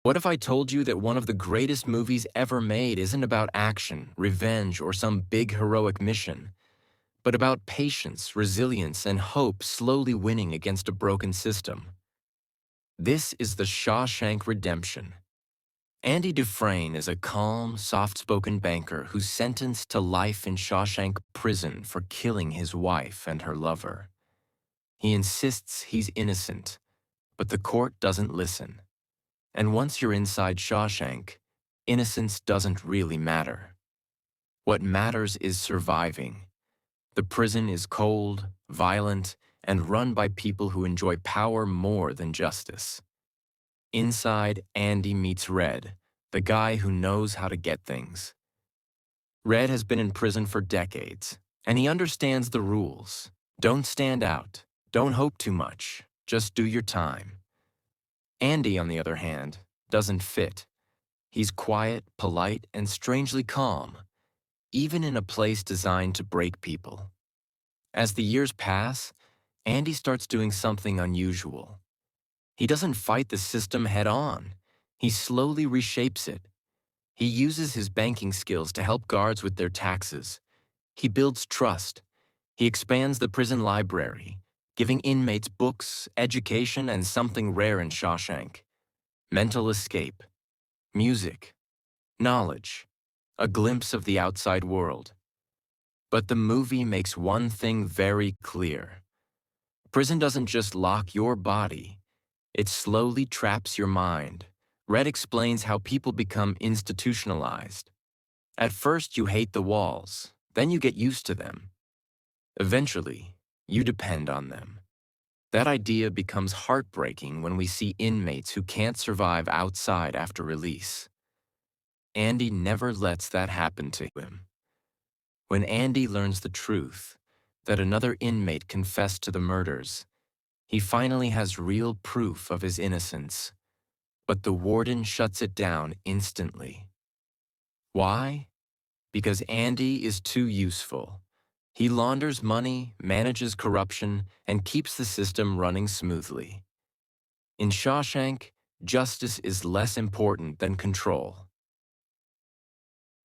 What if I told you that one of the greatest movies ever made isn't about action, revenge, or some big heroic mission, but about patience, resilience, and hope slowly winning against a broken system? This is the Shawshank Redemption. Andy Dufresne is a calm, soft-spoken banker who's sentenced to life in Shawshank prison for killing his wife and her lover. He insists he's innocent, but the court doesn't listen. And once you're inside Shawshank, innocence doesn't really matter. What matters is surviving. The prison is cold, violent, and run by people who enjoy power more than justice. Inside, Andy meets Red, the guy who knows how to get things. Red has been in prison for decades, and he understands the rules. Don't stand out. Don't hope too much. Just do your time. Andy, on the other hand, doesn't fit. He's quiet, polite, and strangely calm, even in a place designed to break people. As the years pass, Andy starts doing something unusual. He doesn't fight the system head-on. He slowly reshapes it. He uses his banking skills to help guards with their taxes. He builds trust. He expands the prison library, giving inmates books, education, and something rare in Shawshank: mental escape, music, knowledge, a glimpse of the outside world. But the movie makes one thing very clear. Prison doesn't just lock your body, it slowly traps your mind. Red explains how people become institutionalized. At first, you hate the walls, then you get used to them. Eventually, you depend on them. That idea becomes heartbreaking when we see inmates who can't survive outside after release. Andy never lets that happen to him. When Andy learns the truth, that another inmate confessed to the murders, he finally has real proof of his innocence. But the warden shuts it down instantly. Why? Because Andy is too useful. He launders money, manages corruption, and keeps the system running smoothly. In Shawshank, justice is less important than control.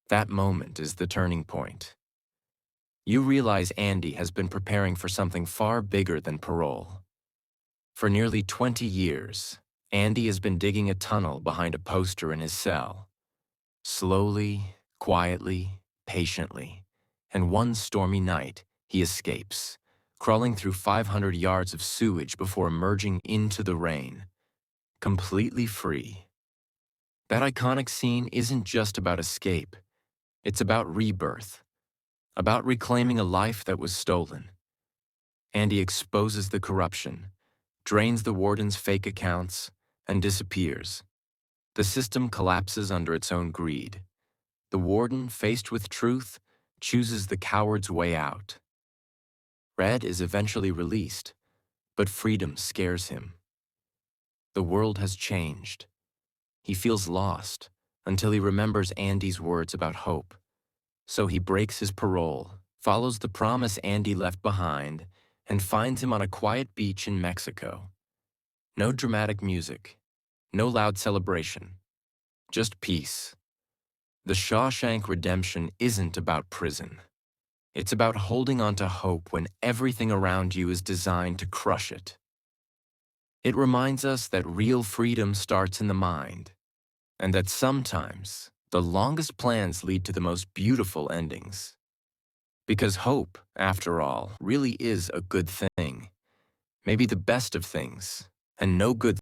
That moment is the turning point. You realize Andy has been preparing for something far bigger than parole. For nearly 20 years, Andy has been digging a tunnel behind a poster in his cell. Slowly, quietly, patiently, and one stormy night, he escapes, crawling through 500 yards of sewage before emerging into the rain, completely free. That iconic scene isn't just about escape. It's about rebirth, about reclaiming a life that was stolen. Andy exposes the corruption, drains the warden's fake accounts, and disappears. The system collapses under its own greed. The warden, faced with truth, chooses the coward's way out. Red is eventually released, but freedom scares him. The world has changed. He feels lost until he remembers Andy's words about hope. So he breaks his parole, follows the promise Andy left behind, and finds him on a quiet beach in Mexico. No dramatic music, no loud celebration, just peace. The Shawshank Redemption isn't about prison. It's about holding on to hope when everything around you is designed to crush it. It reminds us that real freedom starts in the mind, and that sometimes the longest plans lead to the most beautiful endings. Because hope, after all, really is a good thing. Maybe the best of things, and no good